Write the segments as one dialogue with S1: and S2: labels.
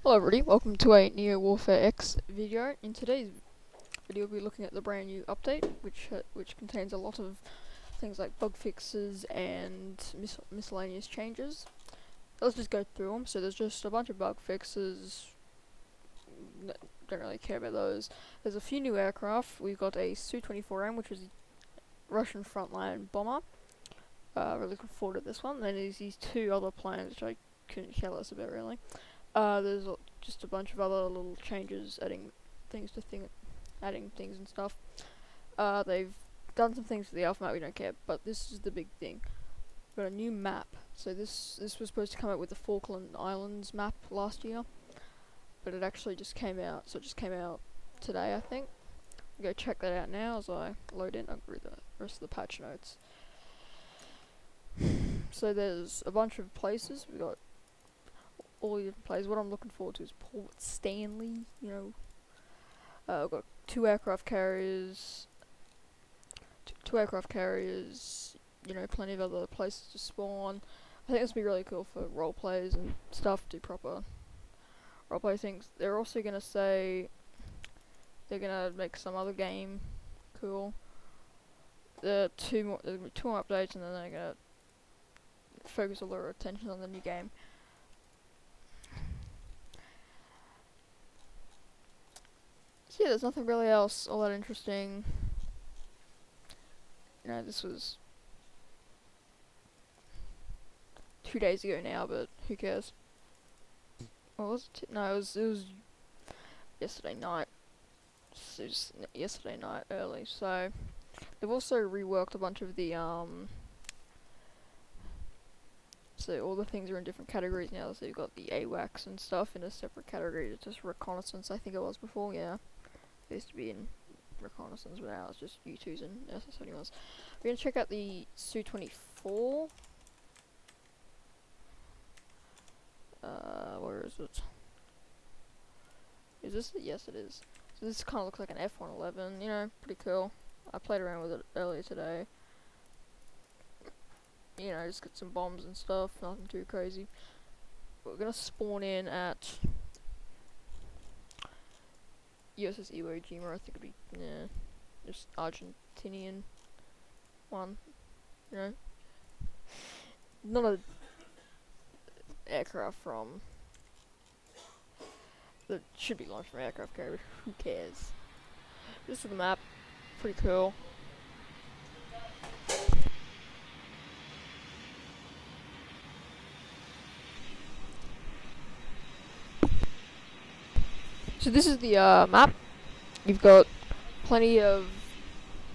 S1: Hello everybody, welcome to a Neo Warfare X video. In today's video we'll be looking at the brand new update, which contains a lot of things like bug fixes and miscellaneous changes. Let's just go through them. So there's just a bunch of bug fixes, don't really care about those. There's a few new aircraft. We've got a Su-24M, which is a Russian frontline bomber. Really looking forward to this one. Then there's these two other planes which I couldn't care less about really. There's just a bunch of other little changes, adding things and stuff. They've done some things to the alpha map, we don't care, but this is the big thing. We've got a new map. So this was supposed to come out with the Falkland Islands map last year, but it actually just came out. So it just came out today, I think. Go check that out now as I load in. I'll read the rest of the patch notes. So there's a bunch of places. We got all the different places. What I'm looking forward to is Port Stanley. We've got two aircraft carriers. Plenty of other places to spawn. I think this will be really cool for role plays and stuff. Do proper role play things. They're also gonna say they're gonna make some other game cool. There's gonna be two more updates, and then they're gonna focus all their attention on the new game. So yeah, there's nothing really else all that interesting. This was 2 days ago now, but who cares? What was it? No, it was yesterday night. It was yesterday night early. So they've also reworked a bunch of the So all the things are in different categories now. So you've got the AWACS and stuff in a separate category. It's just reconnaissance, I think it was before. Yeah, it used to be in reconnaissance, but now it's just U2s and SS-71s. We're gonna check out the Su-24. Where is it? Is this it? Yes, it is. So this kind of looks like an F-111. Pretty cool. I played around with it earlier today. Just get some bombs and stuff. Nothing too crazy. We're gonna spawn in at USS Iwo Jima. I think it'd be just Argentinian one. Not a aircraft from that should be launched from an aircraft carrier. Who cares? This is the map. Pretty cool. So this is the map. You've got plenty of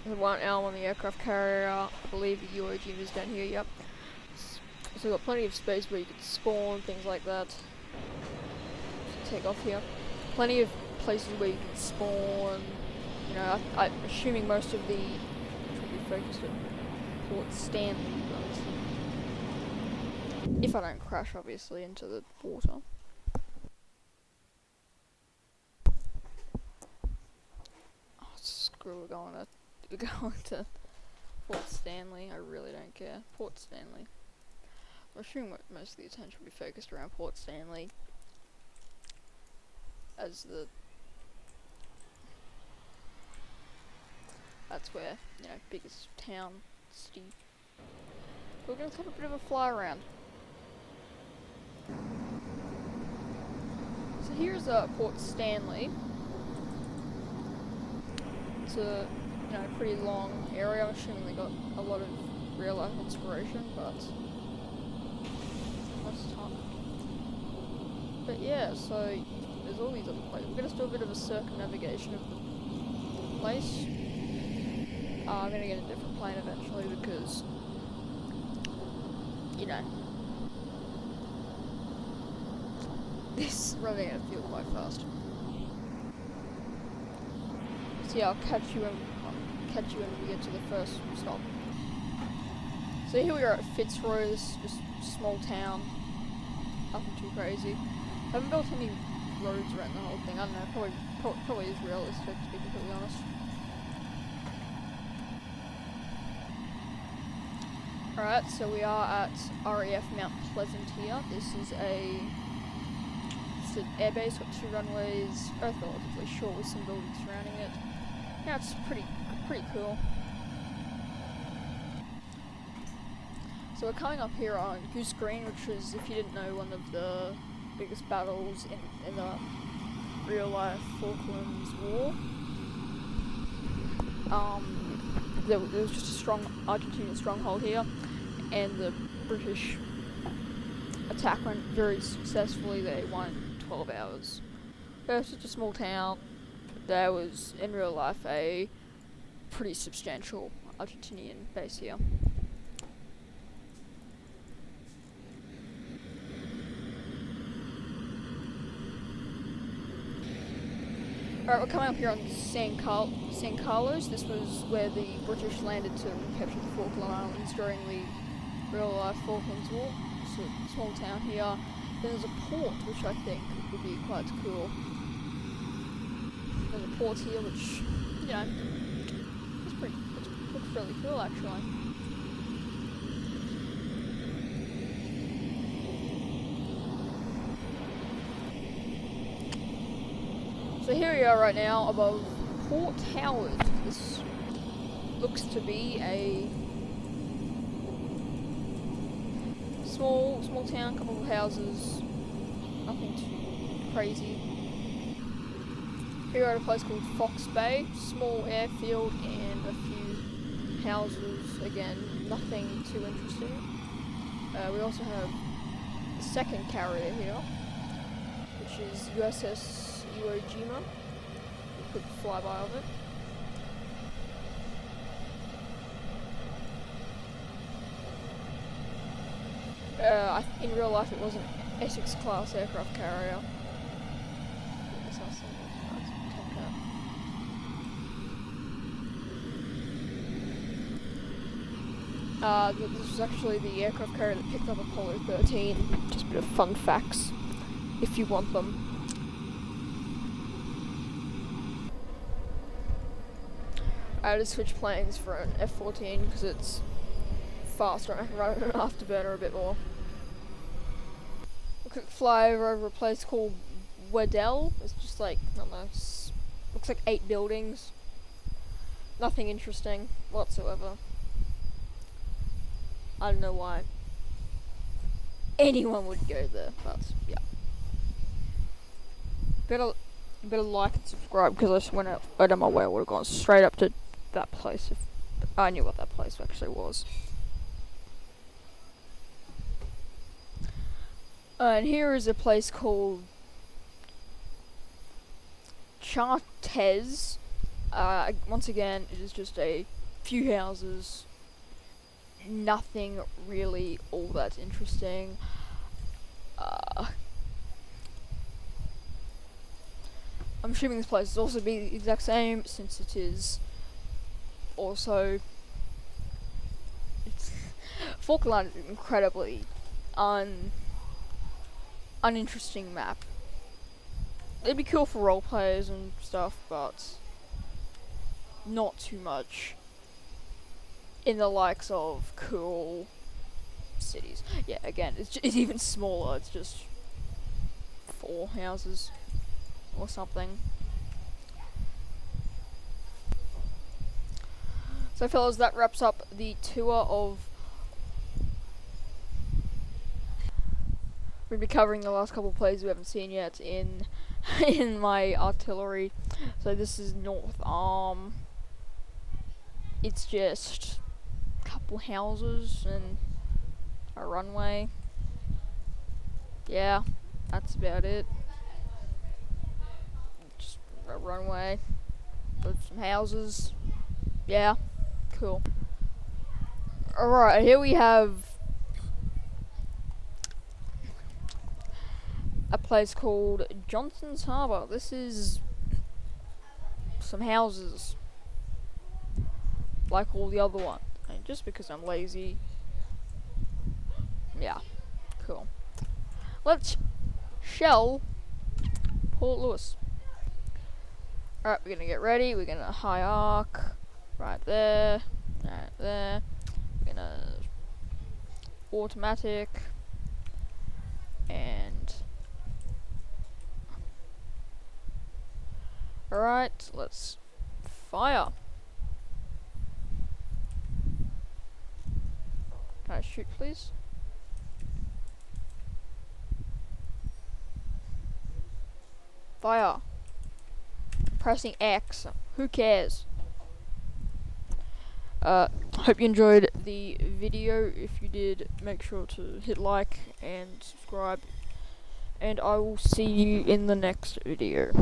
S1: one Elm on the aircraft carrier. I believe the Iwo Jima is down here. Yep. So you've got plenty of space where you can spawn, things like that. Just take off here. Plenty of places where you can spawn. I'm assuming most of the will be focused at Port Stanley, but if I don't crash, obviously, into the water. We're going to Port Stanley. I really don't care. Port Stanley. I'm assuming most of the attention will be focused around Port Stanley as that's where, biggest town, city. We're going to have a bit of a fly around. So here's Port Stanley. It's a pretty long area. I'm assuming they got a lot of real life inspiration, but that's tough. But yeah, so there's all these other places. We're gonna do a bit of a circumnavigation of the place. I'm gonna get a different plane eventually because this is running out of fuel quite fast. So yeah, I'll catch you when we get to the first stop. So here we are at Fitzroy, this just small town. Nothing too crazy. I haven't built any roads around the whole thing. I don't know, probably is realistic to be completely honest. Alright, so we are at RAF Mount Pleasant here. This is a listed airbase, got 2 runways, both relatively short with some buildings surrounding it. Yeah, it's pretty cool. So we're coming up here on Goose Green, which is, if you didn't know, one of the biggest battles in the real life Falklands War. There was just a strong Argentinian stronghold here, and the British attack went very successfully. They won in 12 hours. It was just a small town. There was, in real life, a pretty substantial Argentinian base here. Alright, we're coming up here on San Carlos. This was where the British landed to capture the Falkland Islands during the real-life Falklands War. It's a small town here. Then there's a port, which I think would be quite cool. There's a port here, which, you know, looks really cool, actually. So here we are right now above Port Howard. This looks to be a small town, couple of houses, nothing too crazy. Here we're at a place called Fox Bay, small airfield and a few houses, again, nothing too interesting. We also have the second carrier here, which is USS Iwo Jima. A quick flyby of it. In real life, it was an Essex class aircraft carrier. This was actually the aircraft carrier that picked up Apollo 13. Just a bit of fun facts, if you want them. I had to switch planes for an F-14 because it's faster. I can run an afterburner a bit more. A quick flyover over a place called Weddell. It's just like, I don't know, looks like 8 buildings. Nothing interesting whatsoever. I don't know why anyone would go there, but yeah. Better like and subscribe, because I just went out of my way. I would have gone straight up to that place if I knew what that place actually was. And here is a place called Chartres. Once again, it is just a few houses. Nothing really all that interesting. I'm assuming this place is also be the exact same, since it is also... Falkland is an incredibly uninteresting map. It'd be cool for role players and stuff, but not too much in the likes of cool cities. Yeah, again, it's even smaller. It's just 4 houses or something. So fellas, that wraps up the tour of... We'll be covering the last couple of plays we haven't seen yet in my artillery. So this is North Arm. It's just a couple houses and a runway. Yeah, that's about it. Just a runway with some houses. Yeah, cool. Alright, here we have a place called Johnson's Harbour. This is some houses, like all the other ones. And just because I'm lazy. Yeah, cool. Let's shell Port Louis. Alright, we're gonna get ready. We're gonna high arc right there, right there. We're gonna automatic and Alright, let's fire. Can I shoot, please? Fire. Pressing X. Who cares? Hope you enjoyed the video. If you did, make sure to hit like and subscribe. And I will see you in the next video.